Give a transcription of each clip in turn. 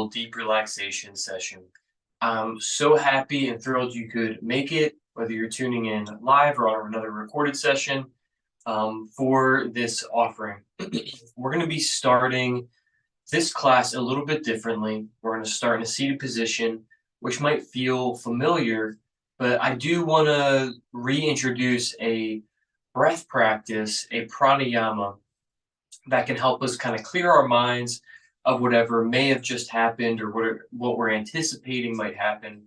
deep relaxation session. I'm so happy and thrilled you could make it, whether you're tuning in live or on another recorded session for this offering. We're going to be starting this class a little bit differently. We're going to start in a seated position, which might feel familiar, but I do want to reintroduce a breath practice, a pranayama that can help us kind of clear our minds of whatever may have just happened or what we're anticipating might happen.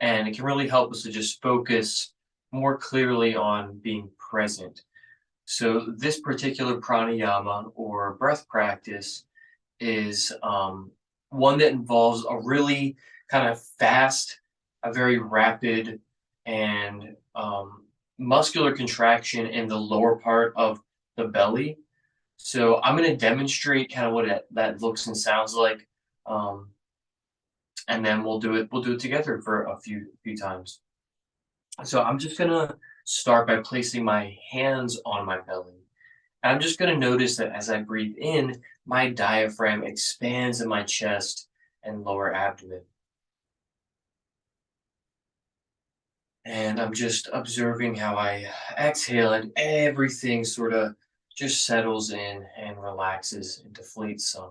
And it can really help us to just focus more clearly on being present. So, this particular pranayama or breath practice is one that involves a really kind of fast, a very rapid, and muscular contraction in the lower part of the belly. So I'm going to demonstrate kind of what that looks and sounds like, um, and then we'll do it. We'll do it together for a few times. So I'm just going to start by placing my hands on my belly. And I'm just going to notice that as I breathe in, my diaphragm expands in my chest and lower abdomen. And I'm just observing how I exhale and everything sort of just settles in and relaxes and deflates some.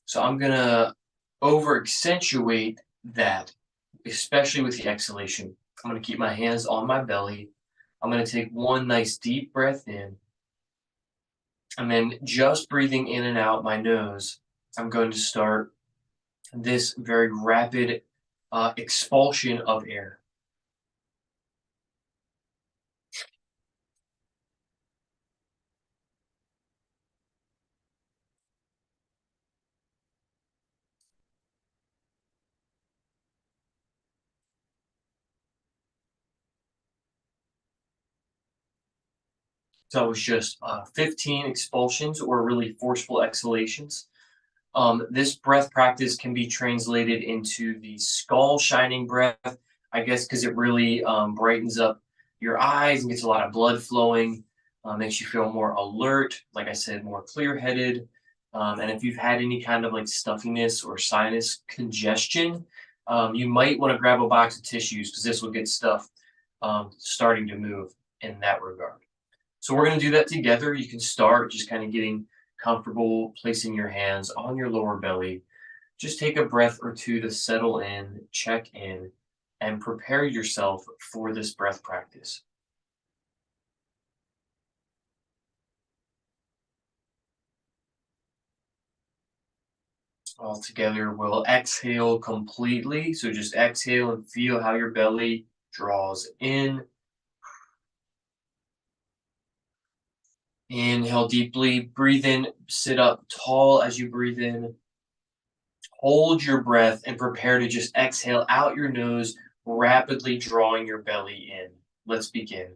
So I'm gonna over accentuate that, especially with the exhalation. I'm gonna keep my hands on my belly. I'm gonna take one nice deep breath in, and then just breathing in and out my nose, I'm going to start this very rapid expulsion of air. So it's just 15 expulsions or really forceful exhalations. This breath practice can be translated into the skull shining breath, I guess, because it really brightens up your eyes and gets a lot of blood flowing, makes you feel more alert, like I said, more clear headed. And if you've had any kind of like stuffiness or sinus congestion, you might want to grab a box of tissues because this will get stuff starting to move in that regard. So we're going to do that together. You can start just kind of getting comfortable placing your hands on your lower belly. Just take a breath or two to settle in, check in, and prepare yourself for this breath practice. All together, we'll exhale completely. So just exhale and feel how your belly draws in. Inhale deeply, breathe in, sit up tall as you breathe in. Hold your breath and prepare to just exhale out your nose, rapidly drawing your belly in. Let's begin.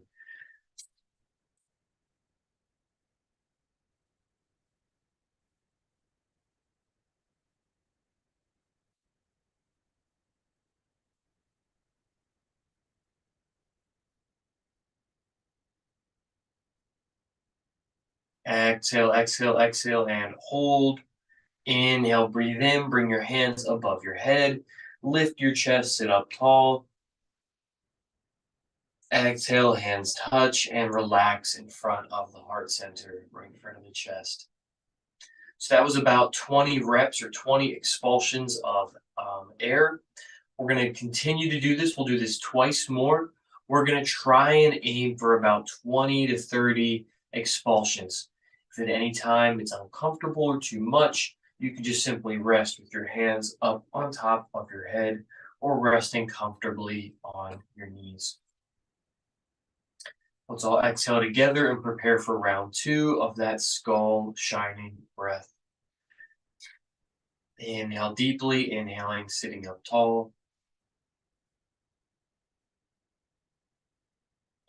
Exhale, exhale, exhale, and hold. Inhale, breathe in, bring your hands above your head, lift your chest, sit up tall. Exhale, hands touch, and relax in front of the heart center, right in front of the chest. So that was about 20 reps or 20 expulsions of air. We're going to continue to do this. We'll do this twice more. We're going to try and aim for about 20 to 30 expulsions. If at any time it's uncomfortable or too much, you can just simply rest with your hands up on top of your head or resting comfortably on your knees. Let's all exhale together and prepare for round two of that skull shining breath. Inhale deeply, inhaling, sitting up tall.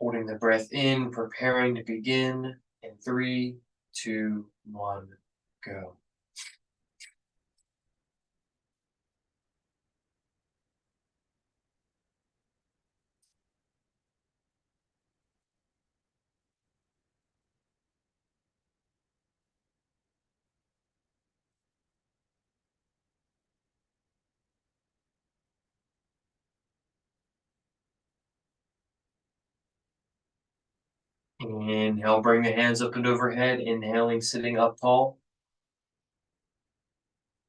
Holding the breath in, preparing to begin in three, two, one, go. Inhale, bring the hands up and overhead. Inhaling, sitting up tall.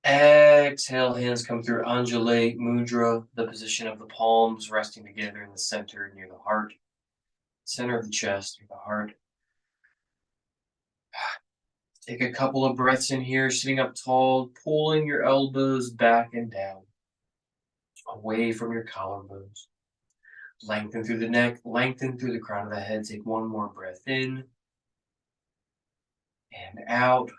Exhale, hands come through Anjali Mudra, the position of the palms resting together in the center near the heart, center of the chest near the heart. Take a couple of breaths in here, sitting up tall, pulling your elbows back and down, away from your collarbones. Lengthen through the neck, lengthen through the crown of the head. Take one more breath in and out.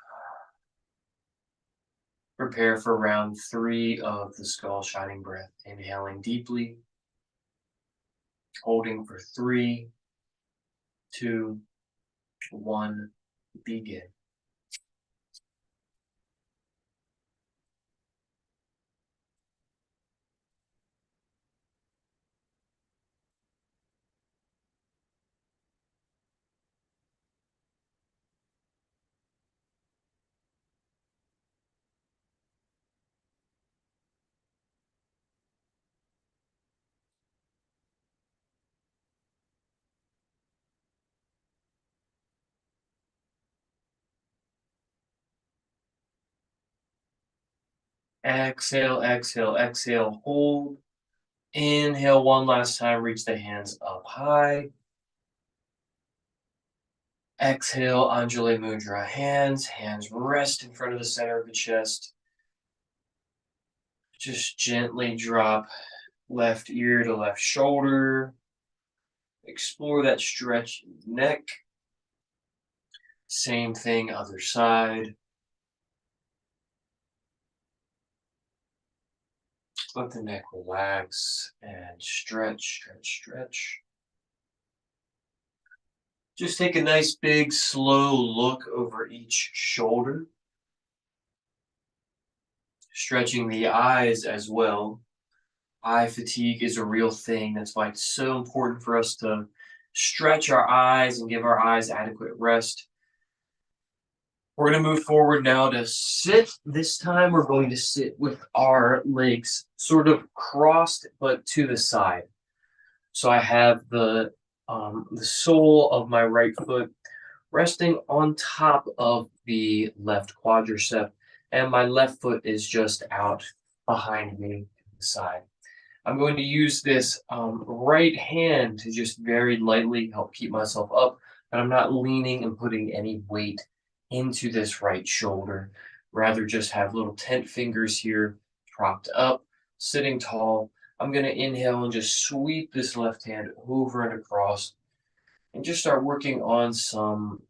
Prepare for round 3 of the skull shining breath. Inhaling deeply, holding for 3, 2, 1, begin. Exhale, exhale, exhale, hold. Inhale one last time, reach the hands up high. Exhale, Anjali Mudra, hands rest in front of the center of the chest. Just gently drop left ear to left shoulder. Explore that stretch in the neck. Same thing, other side. Let the neck relax and stretch, stretch, stretch. Just take a nice big slow look over each shoulder. Stretching the eyes as well. Eye fatigue is a real thing. That's why it's so important for us to stretch our eyes and give our eyes adequate rest. We're going to move forward now to sit. This time we're going to sit with our legs sort of crossed but to the side. So I have the sole of my right foot resting on top of the left quadricep, and my left foot is just out behind me to the side. I'm going to use this right hand to just very lightly help keep myself up, but I'm not leaning and putting any weight into this right shoulder. Rather just have little tent fingers here propped up, sitting tall. I'm going to inhale and just sweep this left hand over and across and just start working on some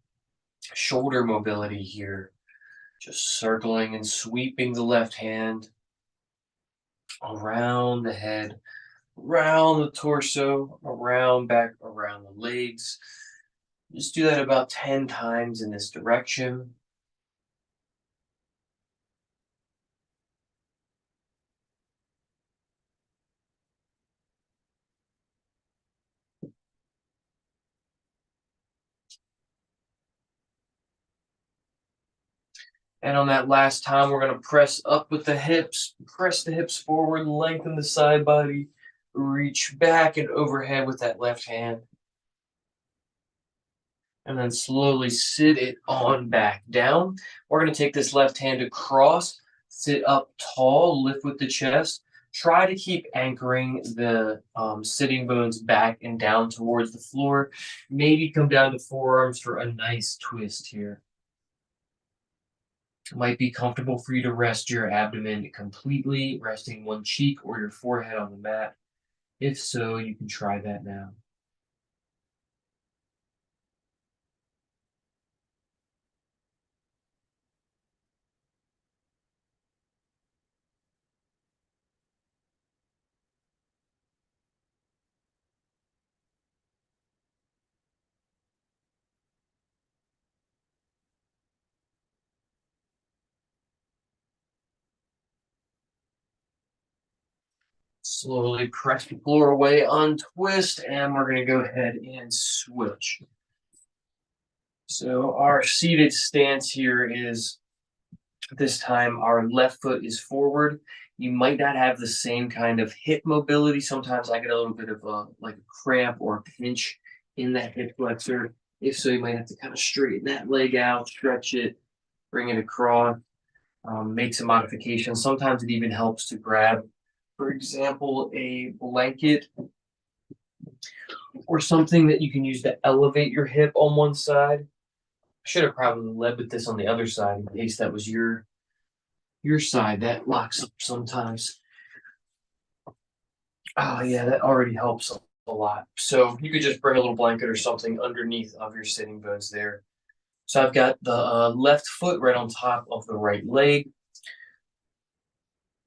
shoulder mobility here. Just circling and sweeping the left hand around the head, around the torso, around back, around the legs. Just do that about 10 times in this direction. And on that last time, we're going to press up with the hips, press the hips forward, lengthen the side body, reach back and overhead with that left hand. And then slowly sit it on back down. We're going to take this left hand across, sit up tall, lift with the chest. Try to keep anchoring the sitting bones back and down towards the floor. Maybe come down to forearms for a nice twist here. It might be comfortable for you to rest your abdomen completely, resting one cheek or your forehead on the mat. If so, you can try that now. Slowly press the floor away, untwist, and we're going to go ahead and switch. So our seated stance here is, this time our left foot is forward. You might not have the same kind of hip mobility. Sometimes I get a little bit of like a cramp or a pinch in that hip flexor. If so, you might have to kind of straighten that leg out, stretch it, bring it across, make some modifications. Sometimes it even helps to grab, for example, a blanket or something that you can use to elevate your hip on one side. I should have probably led with this on the other side in case that was your side. That locks up sometimes. Oh yeah, that already helps a lot. So you could just bring a little blanket or something underneath of your sitting bones there. So I've got the left foot right on top of the right leg.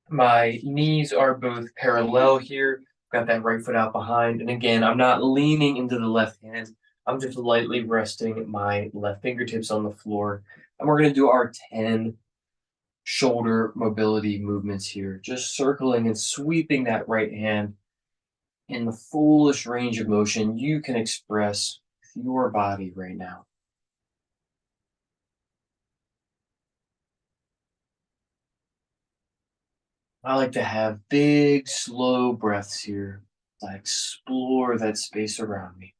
My knees are both parallel here. Got that right foot out behind. And again, I'm not leaning into the left hand. I'm just lightly resting my left fingertips on the floor. And we're going to do our 10 shoulder mobility movements here. Just circling and sweeping that right hand in the fullest range of motion you can express with your body right now. I like to have big, slow breaths here. I explore that space around me.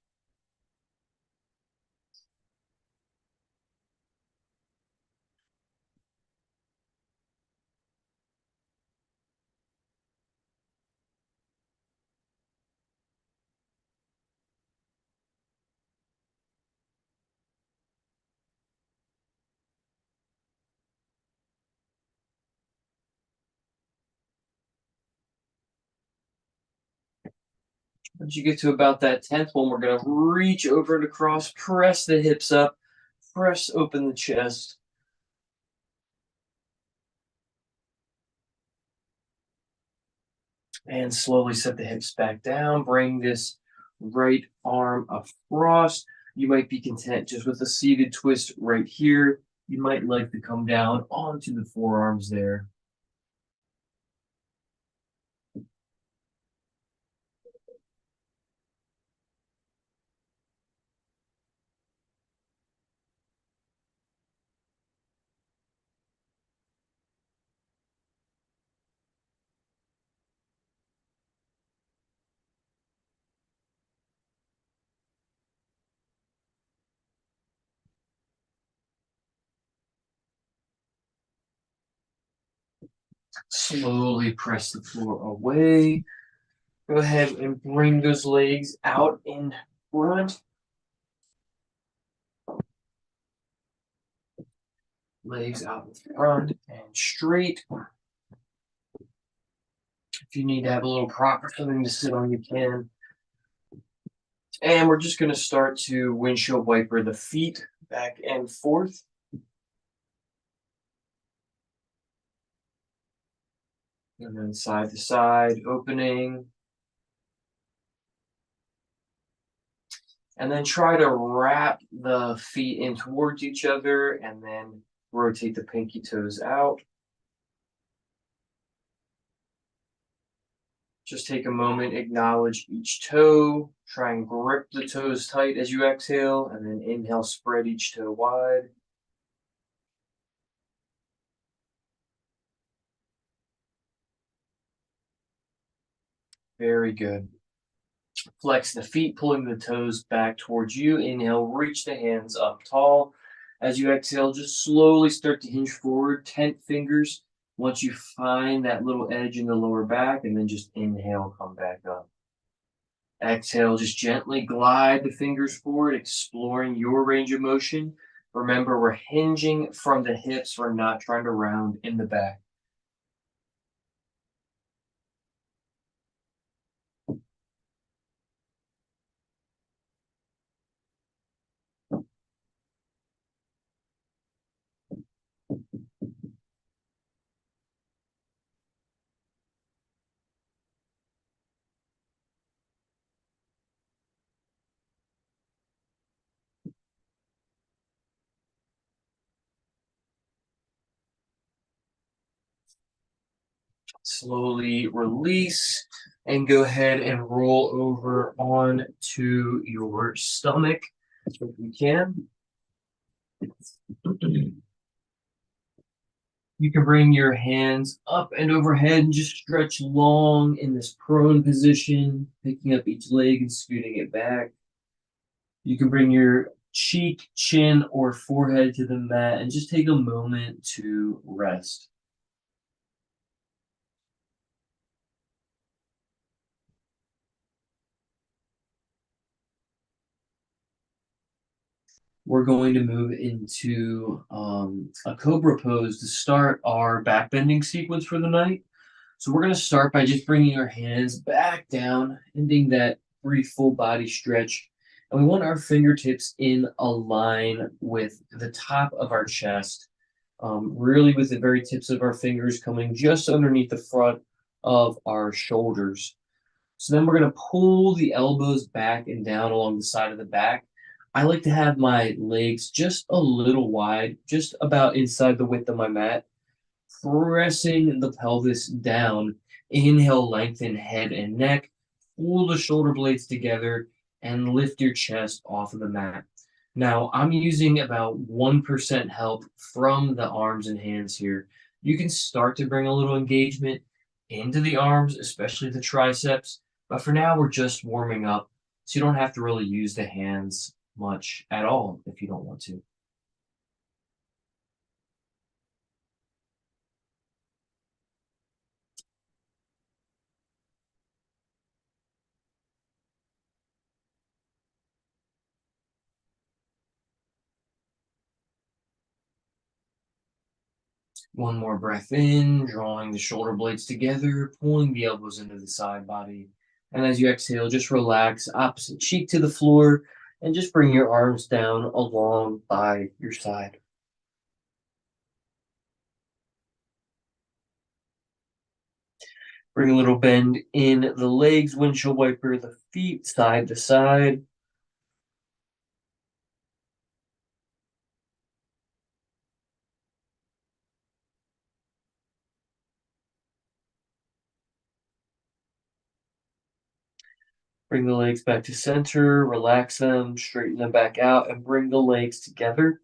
Once you get to about that 10th one, we're going to reach over and across, press the hips up, press open the chest, and slowly set the hips back down. Bring this right arm across. You might be content just with a seated twist right here. You might like to come down onto the forearms there. Slowly press the floor away. Go ahead and bring those legs out in front. Legs out in front and straight. If you need to have a little prop or something to sit on, you can. And we're just going to start to windshield wiper the feet back and forth. And then side to side, opening. And then try to wrap the feet in towards each other and then rotate the pinky toes out. Just take a moment, acknowledge each toe, try and grip the toes tight as you exhale, and then inhale, spread each toe wide. Very good. Flex the feet, pulling the toes back towards you. Inhale, reach the hands up tall. As you exhale, just slowly start to hinge forward, tent fingers. Once you find that little edge in the lower back, and then just inhale, come back up. Exhale, just gently glide the fingers forward, exploring your range of motion. Remember, we're hinging from the hips. We're not trying to round in the back. Slowly release and go ahead and roll over on to your stomach if you can. You can bring your hands up and overhead and just stretch long in this prone position, picking up each leg and scooting it back. You can bring your cheek, chin, or forehead to the mat and just take a moment to rest. We're going to move into a cobra pose to start our back bending sequence for the night. So we're going to start by just bringing our hands back down, ending that brief full body stretch. And we want our fingertips in a line with the top of our chest, really with the very tips of our fingers coming just underneath the front of our shoulders. So then we're going to pull the elbows back and down along the side of the back. I like to have my legs just a little wide, just about inside the width of my mat, pressing the pelvis down. Inhale, lengthen head and neck, pull the shoulder blades together, and lift your chest off of the mat. Now, I'm using about 1% help from the arms and hands here. You can start to bring a little engagement into the arms, especially the triceps, but for now, we're just warming up, so you don't have to really use the hands much at all if you don't want to. One more breath in, drawing the shoulder blades together, pulling the elbows into the side body. And as you exhale, just relax, opposite cheek to the floor, and just bring your arms down along by your side. Bring a little bend in the legs, windshield wiper the feet side to side. Bring the legs back to center, relax them, straighten them back out, and bring the legs together.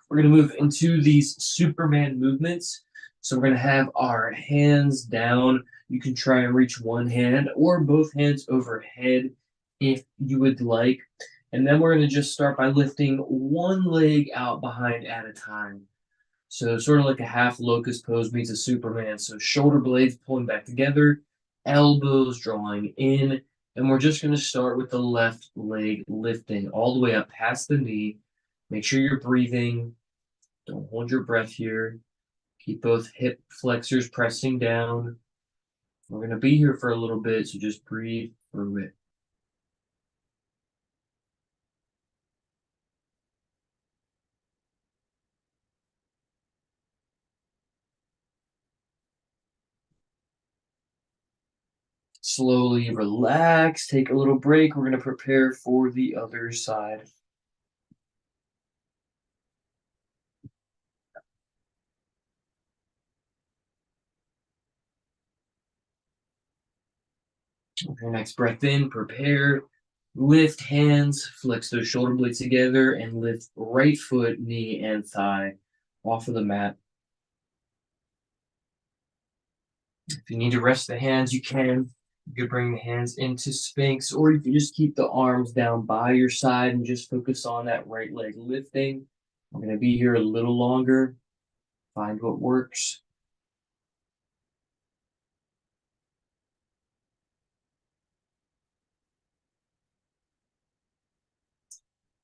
We're going to move into these Superman movements. So we're going to have our hands down. You can try and reach one hand or both hands overhead if you would like. And then we're going to just start by lifting one leg out behind at a time. So sort of like a half locust pose meets a Superman. So shoulder blades pulling back together, elbows drawing in, and we're just going to start with the left leg lifting all the way up past the knee. Make sure you're breathing. Don't hold your breath here. Keep both hip flexors pressing down. We're going to be here for a little bit, so just breathe through it. Slowly relax, take a little break. We're going to prepare for the other side. Okay, next breath in, prepare. Lift hands, flex those shoulder blades together, and lift right foot, knee, and thigh off of the mat. If you need to rest the hands, you can. You could bring the hands into Sphinx, or you can just keep the arms down by your side and just focus on that right leg lifting. I'm going to be here a little longer. Find what works.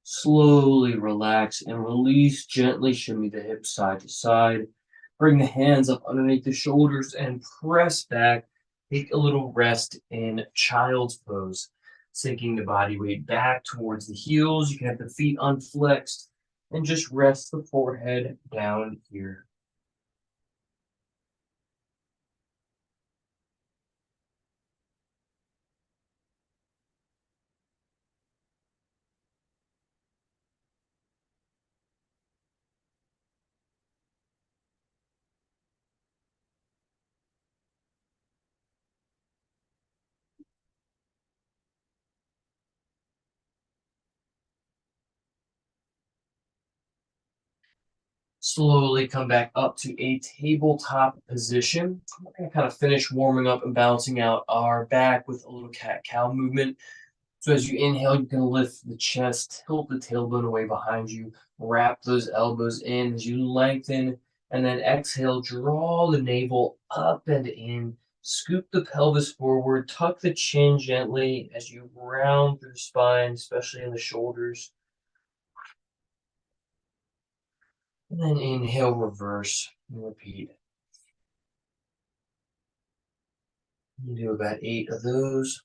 Slowly relax and release. Gently shimmy the hips side to side. Bring the hands up underneath the shoulders and press back. Take a little rest in child's pose, sinking the body weight back towards the heels. You can have the feet unflexed and just rest the forehead down here. Slowly come back up to a tabletop position. We're going to kind of finish warming up and balancing out our back with a little cat cow movement. So as you inhale, you can lift the chest, tilt the tailbone away behind you, wrap those elbows in as you lengthen, and then exhale, draw the navel up and in, scoop the pelvis forward, tuck the chin gently as you round through the spine, especially in the shoulders. And then inhale, reverse, and repeat. You do about 8 of those.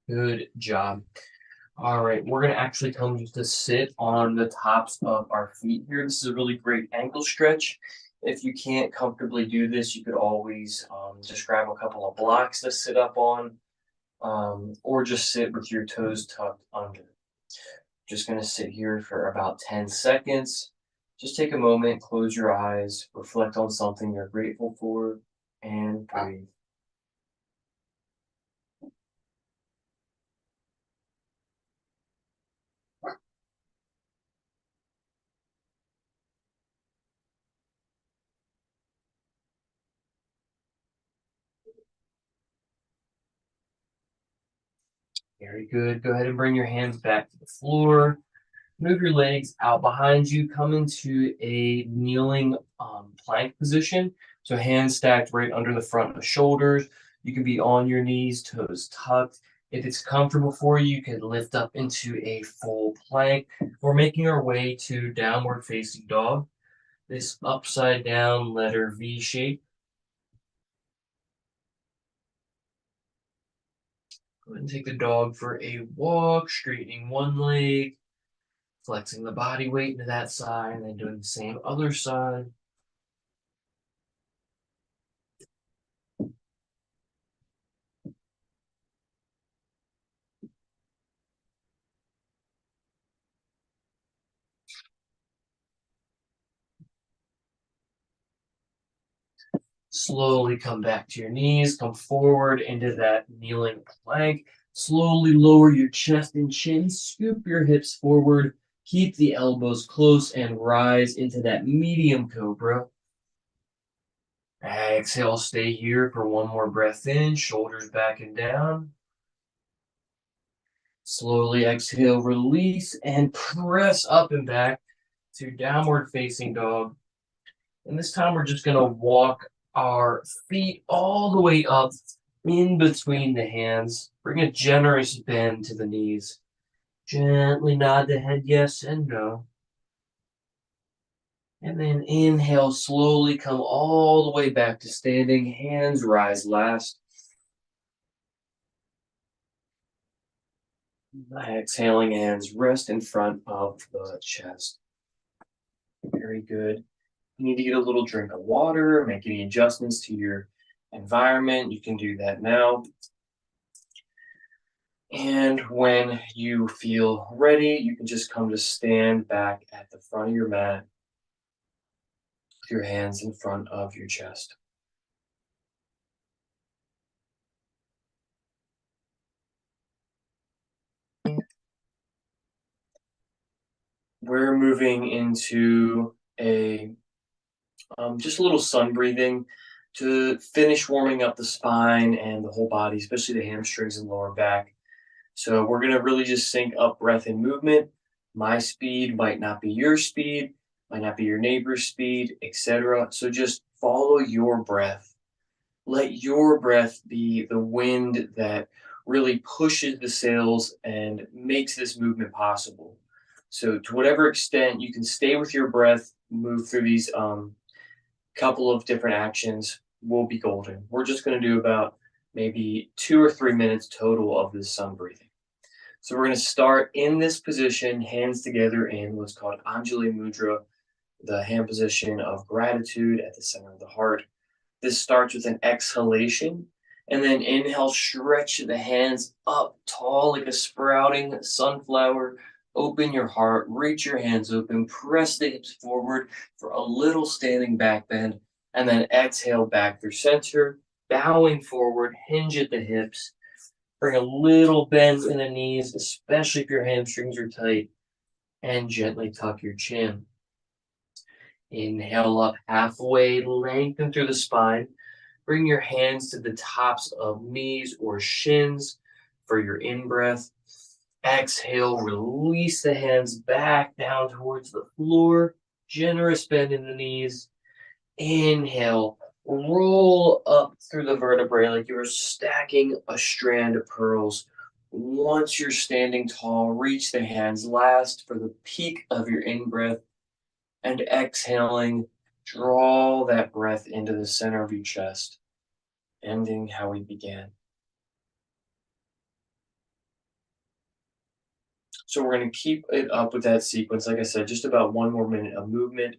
Good job. All right, we're gonna actually come just to sit on the tops of our feet here. This is a really great ankle stretch. If you can't comfortably do this, you could always just grab a couple of blocks to sit up on, or just sit with your toes tucked under. Just gonna sit here for about 10 seconds. Just take a moment, close your eyes, reflect on something you're grateful for, and breathe. Very good. Go ahead and bring your hands back to the floor. Move your legs out behind you. Come into a kneeling plank position. So hands stacked right under the front of the shoulders. You can be on your knees, toes tucked. If it's comfortable for you, you can lift up into a full plank. We're making our way to downward facing dog. This upside down letter V shape. Go ahead and take the dog for a walk, straightening one leg, flexing the body weight into that side, and then doing the same other side. Slowly come back to your knees, come forward into that kneeling plank. Slowly lower your chest and chin, scoop your hips forward, keep the elbows close, and rise into that medium cobra. Exhale, stay here for one more breath in, shoulders back and down. Slowly exhale, release, and press up and back to downward facing dog. And this time we're just going to walk our feet all the way up in between the hands. Bring a generous bend to the knees. Gently nod the head yes and no. And then inhale, slowly come all the way back to standing. Hands rise last. Exhaling, hands rest in front of the chest. Very good. You need to get a little drink of water, make any adjustments to your environment. You can do that now. And when you feel ready, you can just come to stand back at the front of your mat with your hands in front of your chest. We're moving into a just a little sun breathing to finish warming up the spine and the whole body, especially the hamstrings and lower back. So we're going to really just sync up breath and movement. My speed might not be your speed, might not be your neighbor's speed, etc. So just follow your breath. Let your breath be the wind that really pushes the sails and makes this movement possible. So to whatever extent you can stay with your breath, move through these couple of different actions, will be golden. We're just going to do about maybe 2 or 3 minutes total of this sun breathing. So we're going to start in this position, hands together in what's called Anjali Mudra, the hand position of gratitude at the center of the heart. This starts with an exhalation, and then inhale, stretch the hands up tall like a sprouting sunflower. Open your heart, reach your hands open, press the hips forward for a little standing back bend, and then exhale back through center, bowing forward, hinge at the hips. Bring a little bend in the knees, especially if your hamstrings are tight, and gently tuck your chin. Inhale up halfway, lengthen through the spine. Bring your hands to the tops of knees or shins for your in-breath. Exhale, release the hands back down towards the floor. Generous bend in the knees. Inhale, roll up through the vertebrae like you're stacking a strand of pearls. Once you're standing tall, reach the hands last for the peak of your in-breath. And exhaling, draw that breath into the center of your chest, ending how we began. So we're going to keep it up with that sequence. Like I said, just about 1 more minute of movement.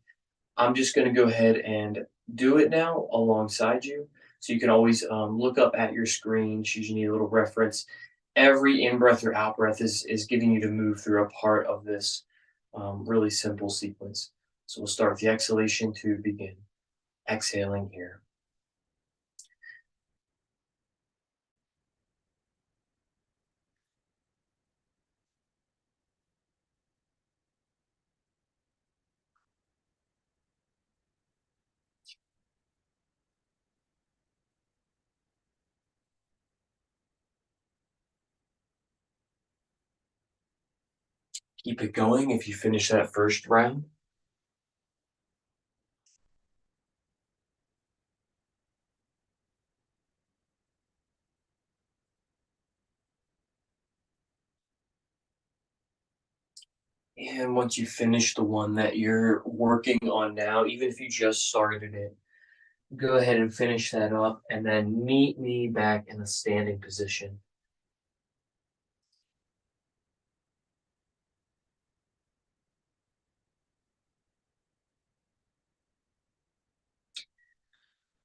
I'm just going to go ahead and do it now alongside you. So you can always look up at your screen, should you need a little reference. Every in-breath or out-breath is getting you to move through a part of this really simple sequence. So we'll start with the exhalation to begin. Exhaling here. Keep it going if you finish that first round. And once you finish the one that you're working on now, even if you just started it, go ahead and finish that up and then meet me back in the standing position.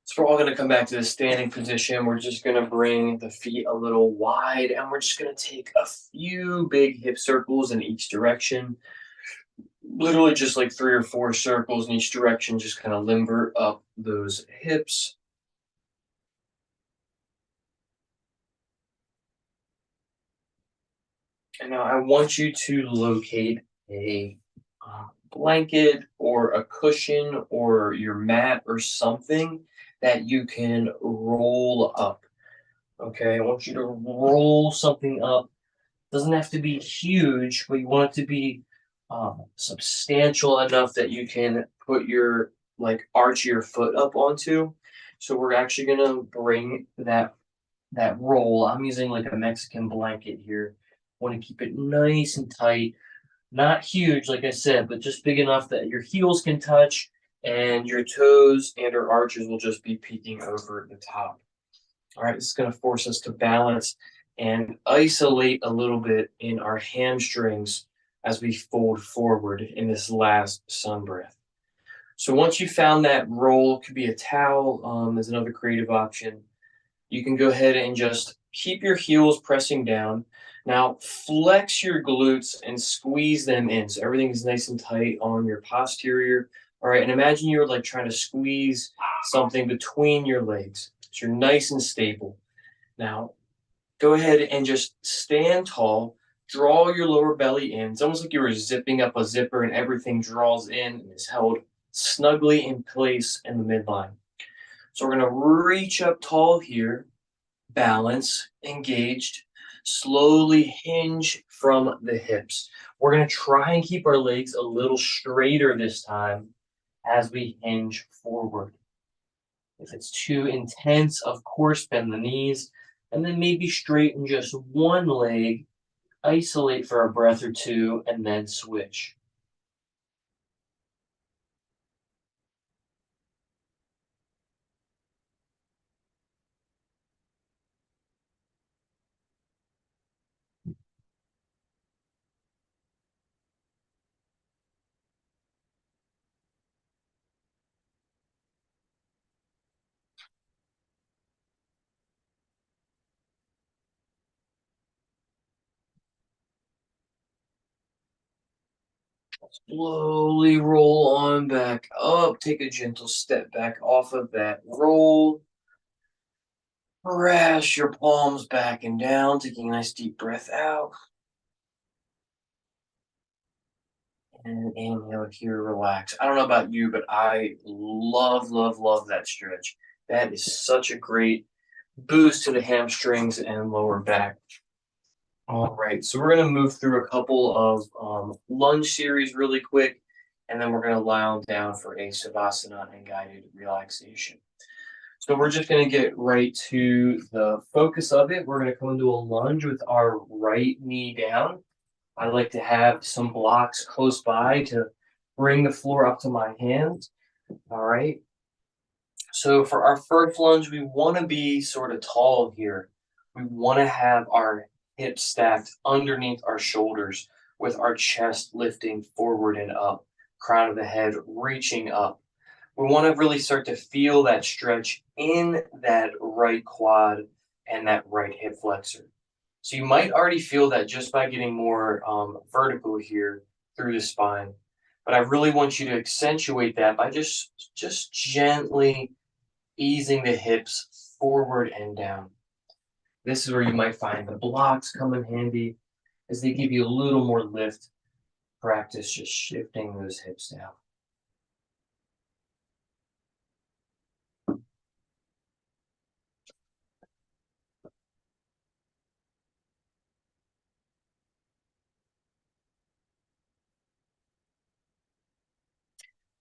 So we're all going to come back to the standing position. We're just going to bring the feet a little wide and we're just going to take a few big hip circles in each direction. Literally just like 3 or 4 circles in each direction, just kind of limber up those hips. And now I want you to locate a blanket or a cushion or your mat or something that you can roll up. Okay, I want you to roll something up. Doesn't have to be huge, but you want it to be substantial enough that you can put your like arch your foot up onto. So we're actually gonna bring that roll. I'm using like a Mexican blanket here. Want to keep it nice and tight, not huge, like I said, but just big enough that your heels can touch and your toes and or arches will just be peeking over the top. All right, this is going to force us to balance and isolate a little bit in our hamstrings as we fold forward in this last sun breath. So once you found that roll, could be a towel, is another creative option. You can go ahead and just keep your heels pressing down. Now flex your glutes and squeeze them in so everything is nice and tight on your posterior. All right, and imagine you're like trying to squeeze something between your legs. So you're nice and stable. Now go ahead and just stand tall. Draw your lower belly in. It's almost like you were zipping up a zipper and everything draws in and is held snugly in place in the midline. So we're going to reach up tall here, balance, engaged, slowly hinge from the hips. We're going to try and keep our legs a little straighter this time as we hinge forward. If it's too intense, of course, bend the knees, and then maybe straighten just one leg, isolate for a breath or two, and then switch. Slowly roll on back up. Take a gentle step back off of that roll. Press your palms back and down, taking a nice deep breath out. And inhale here, relax. I don't know about you, but I love, love, love that stretch. That is such a great boost to the hamstrings and lower back. All right, so we're going to move through a couple of lunge series really quick, and then we're going to lie on down for a savasana and guided relaxation. So we're just going to get right to the focus of it. We're going to come into a lunge with our right knee down. I like to have some blocks close by to bring the floor up to my hands. All right. So for our first lunge, we want to be sort of tall here. We want to have our hips stacked underneath our shoulders with our chest lifting forward and up, crown of the head reaching up. We want to really start to feel that stretch in that right quad and that right hip flexor. So you might already feel that just by getting more vertical here through the spine. But I really want you to accentuate that by just gently easing the hips forward and down. This is where you might find the blocks come in handy as they give you a little more lift. Practice just shifting those hips down.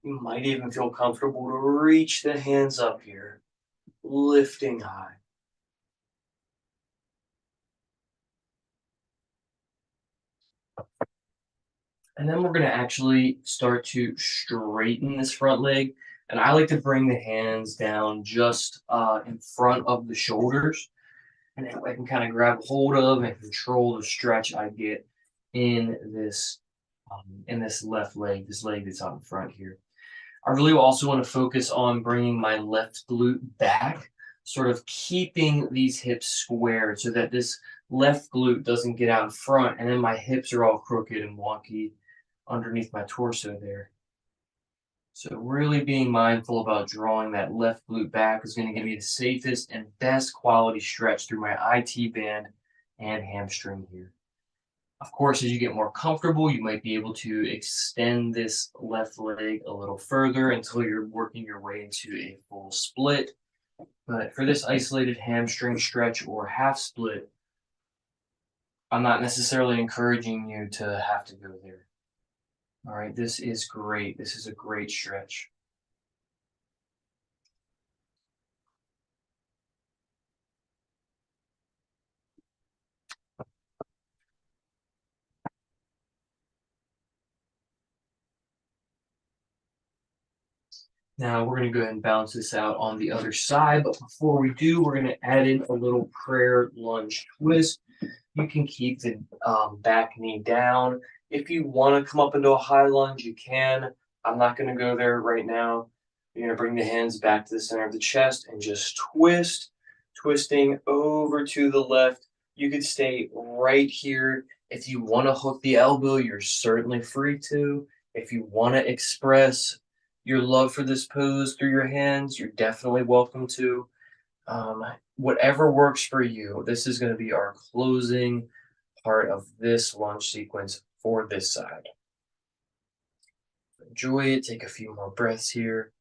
You might even feel comfortable to reach the hands up here, lifting high. And then we're going to actually start to straighten this front leg. And I like to bring the hands down just in front of the shoulders. And then I can kind of grab hold of and control the stretch I get in this left leg, this leg that's out in front here. I really also want to focus on bringing my left glute back, sort of keeping these hips squared so that this left glute doesn't get out in front and then my hips are all crooked and wonky underneath my torso there. So really being mindful about drawing that left glute back is going to give me the safest and best quality stretch through my IT band and hamstring here. Of course, as you get more comfortable, you might be able to extend this left leg a little further until you're working your way into a full split. But for this isolated hamstring stretch or half split, I'm not necessarily encouraging you to have to go there. All right, this is great. This is a great stretch. Now we're going to go ahead and balance this out on the other side. But before we do, we're going to add in a little prayer lunge twist. You can keep the back knee down. If you want to come up into a high lunge, you can. I'm not going to go there right now. You're going to bring the hands back to the center of the chest and just twist, twisting over to the left. You could stay right here. If you want to hook the elbow, you're certainly free to. If you want to express your love for this pose through your hands, you're definitely welcome to. Whatever works for you. This is going to be our closing part of this launch sequence for this side. Enjoy it. Take a few more breaths here.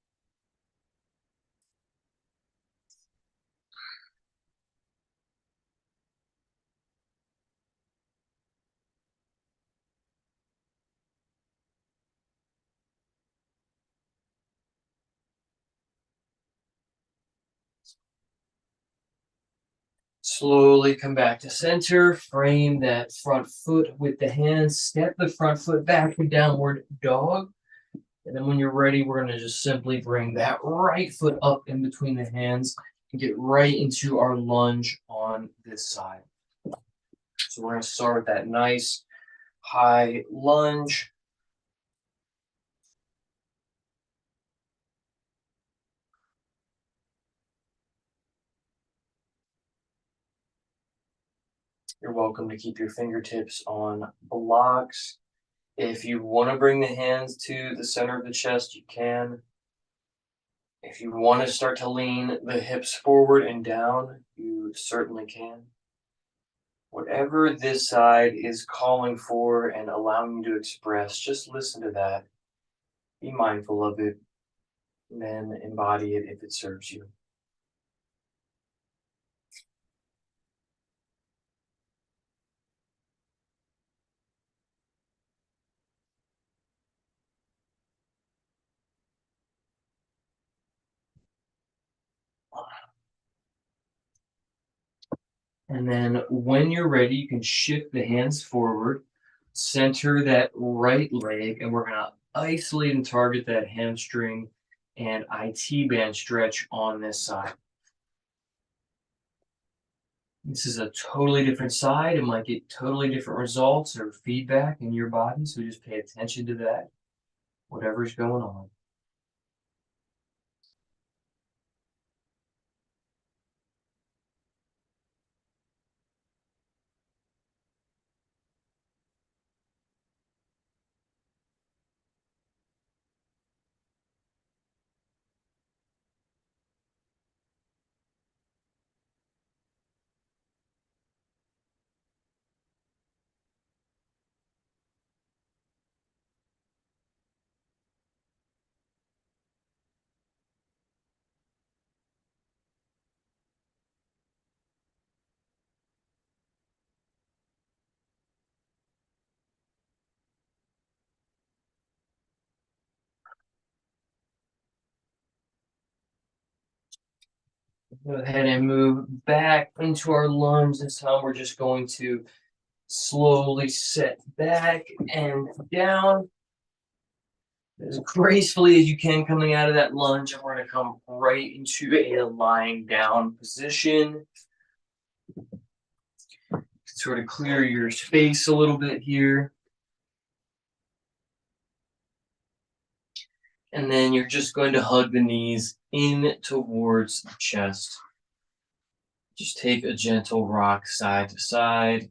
Slowly come back to center. Frame that front foot with the hands. Step the front foot back to downward dog. And then when you're ready, we're going to just simply bring that right foot up in between the hands and get right into our lunge on this side. So we're going to start with that nice high lunge. You're welcome to keep your fingertips on blocks If you want to bring the hands to the center of the chest, you can. If you want to start to lean the hips forward and down, you certainly can. Whatever this side is calling for and allowing you to express, just listen to that. Be mindful of it, and then embody it if it serves you. And then when you're ready, you can shift the hands forward, center that right leg, and we're going to isolate and target that hamstring and IT band stretch on this side. This is a totally different side. It might get totally different results or feedback in your body, so just pay attention to that, whatever's going on. Go ahead and move back into our lunge. This time we're just going to slowly set back and down as gracefully as you can coming out of that lunge. And we're going to come right into a lying down position. Sort of clear your space a little bit here. And then you're just going to hug the knees in towards the chest. Just take a gentle rock side to side.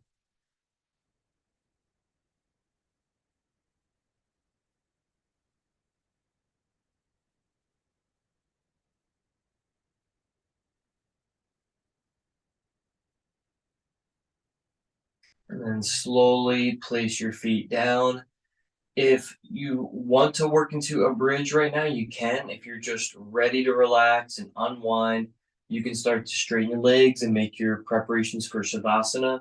And then slowly place your feet down. If you want to work into a bridge right now, you can. If you're just ready to relax and unwind, you can start to straighten your legs and make your preparations for Shavasana.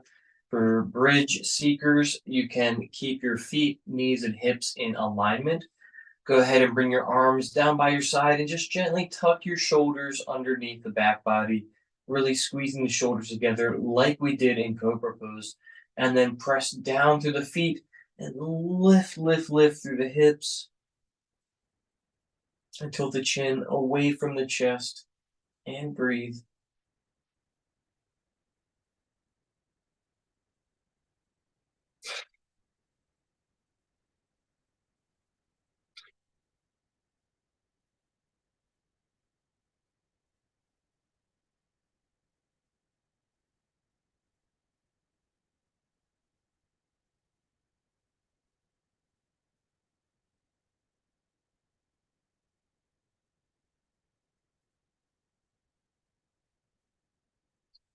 For bridge seekers, you can keep your feet, knees, and hips in alignment. Go ahead and bring your arms down by your side and just gently tuck your shoulders underneath the back body, really squeezing the shoulders together like we did in Cobra Pose. And then press down through the feet and lift, lift, lift through the hips and tilt the chin away from the chest and breathe.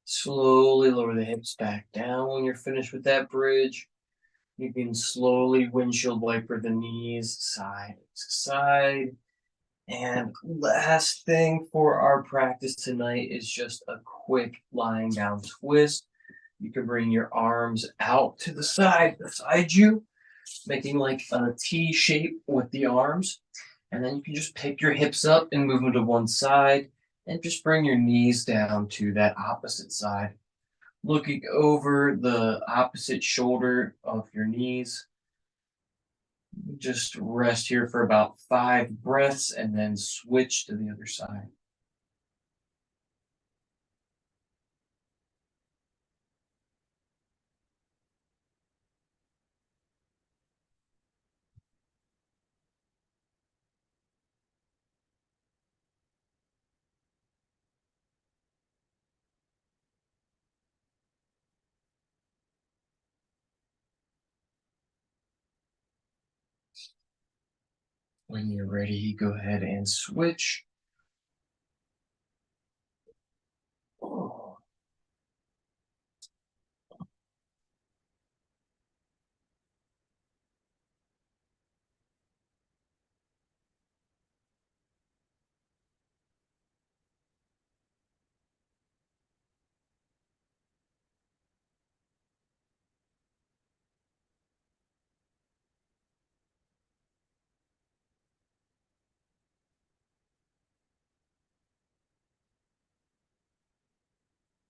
Slowly lower the hips back down when you're finished with that bridge. You can slowly windshield wiper the knees side to side. And last thing for our practice tonight is just a quick lying down twist. You can bring your arms out to the side beside you, making like a T shape with the arms. And then you can just pick your hips up and move them to one side and just bring your knees down to that opposite side. Looking over the opposite shoulder of your knees. Just rest here for about 5 breaths and then switch to the other side. When you're ready, go ahead and switch. Oh.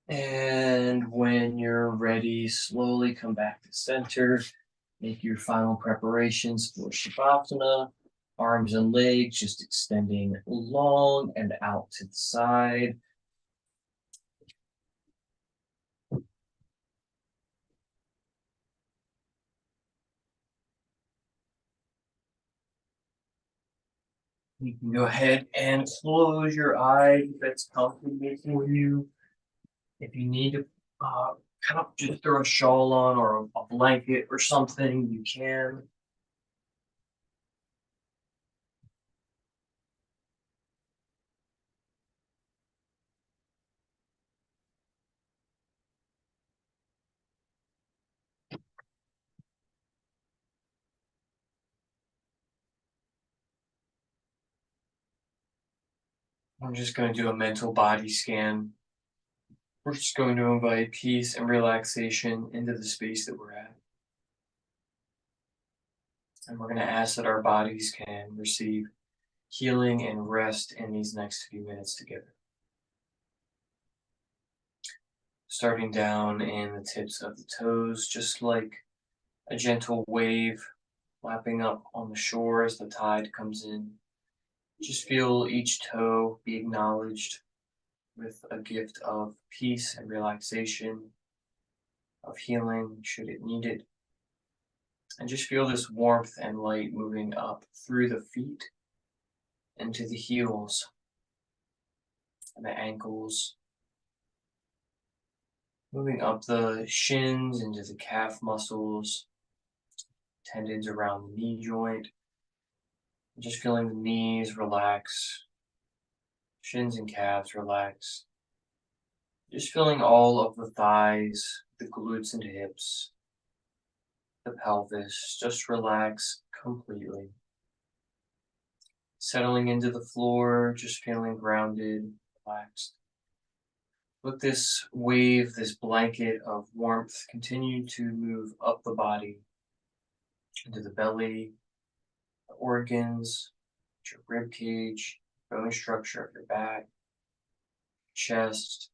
And when you're ready, slowly come back to center. Make your final preparations for Shavasana. Arms and legs just extending long and out to the side. You can go ahead and close your eyes if that's comfortable for you. If you need to kind of just throw a shawl on or a blanket or something, you can. I'm just going to do a mental body scan. We're just going to invite peace and relaxation into the space that we're at. And we're going to ask that our bodies can receive healing and rest in these next few minutes together. Starting down in the tips of the toes, just like a gentle wave lapping up on the shore as the tide comes in. Just feel each toe be acknowledged with a gift of peace and relaxation, of healing should it need it. And just feel this warmth and light moving up through the feet into the heels and the ankles, moving up the shins into the calf muscles, tendons around the knee joint. Just feeling the knees relax, shins and calves relax. Just feeling all of the thighs, the glutes and hips, the pelvis, just relax completely. Settling into the floor, just feeling grounded, relaxed. Let this wave, this blanket of warmth continue to move up the body, into the belly, the organs, your rib cage, bone structure of your back, chest.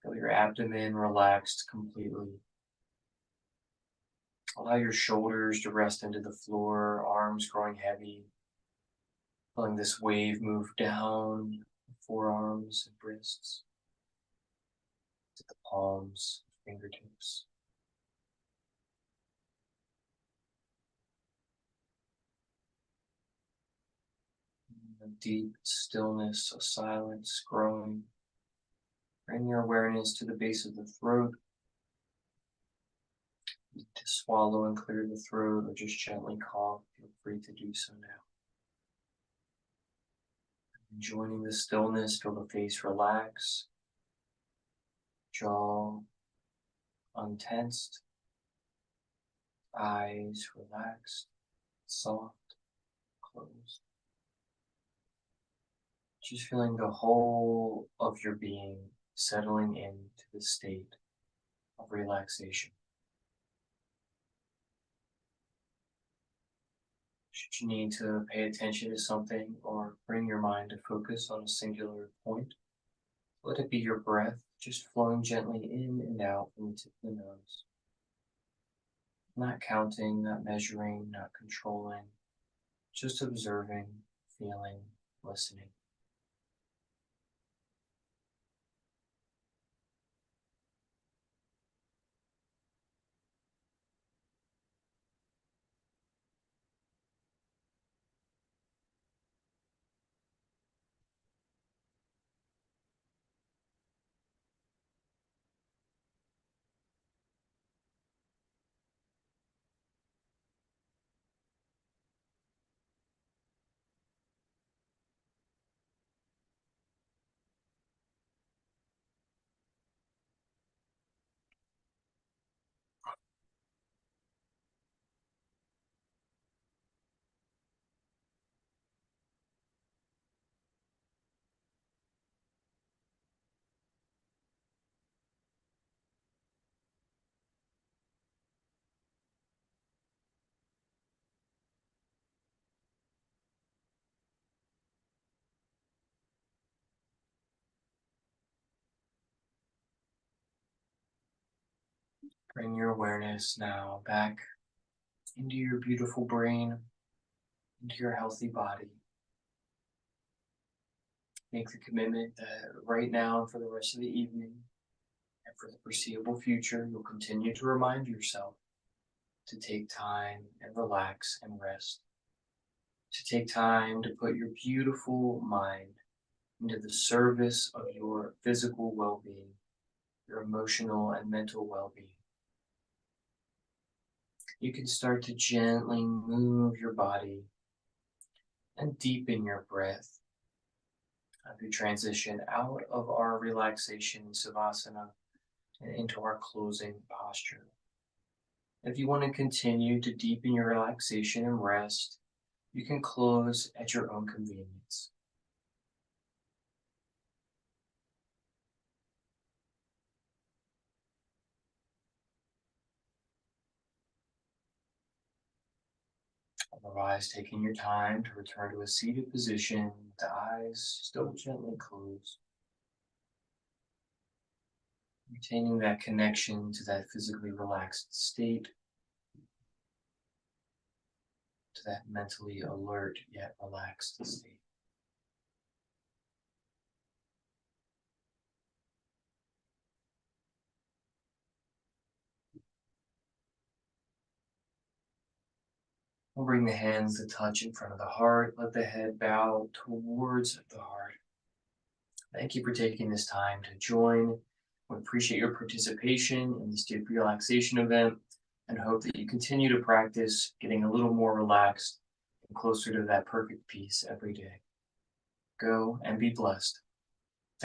Feel your abdomen relaxed completely. Allow your shoulders to rest into the floor, arms growing heavy. Feeling this wave move down the forearms and wrists to the palms, fingertips. A deep stillness, a silence growing. Bring your awareness to the base of the throat. To swallow and clear the throat or just gently cough, feel free to do so now. Joining the stillness, feel the face relax, jaw untensed, eyes relaxed, soft, closed. Just feeling the whole of your being settling into the state of relaxation. Should you need to pay attention to something or bring your mind to focus on a singular point, let it be your breath just flowing gently in and out from the tip of the nose. Not counting, not measuring, not controlling, just observing, feeling, listening. Bring your awareness now back into your beautiful brain, into your healthy body. Make the commitment that right now and for the rest of the evening and for the foreseeable future, you'll continue to remind yourself to take time and relax and rest. To take time to put your beautiful mind into the service of your physical well-being, your emotional and mental well-being. You can start to gently move your body and deepen your breath as we transition out of our relaxation savasana and into our closing posture. If you want to continue to deepen your relaxation and rest, you can close at your own convenience. Otherwise, taking your time to return to a seated position with the eyes still gently closed. Retaining that connection to that physically relaxed state, to that mentally alert yet relaxed state. We'll bring the hands to touch in front of the heart. Let the head bow towards the heart. Thank you for taking this time to join. We appreciate your participation in this deep relaxation event and hope that you continue to practice getting a little more relaxed and closer to that perfect peace every day. Go and be blessed.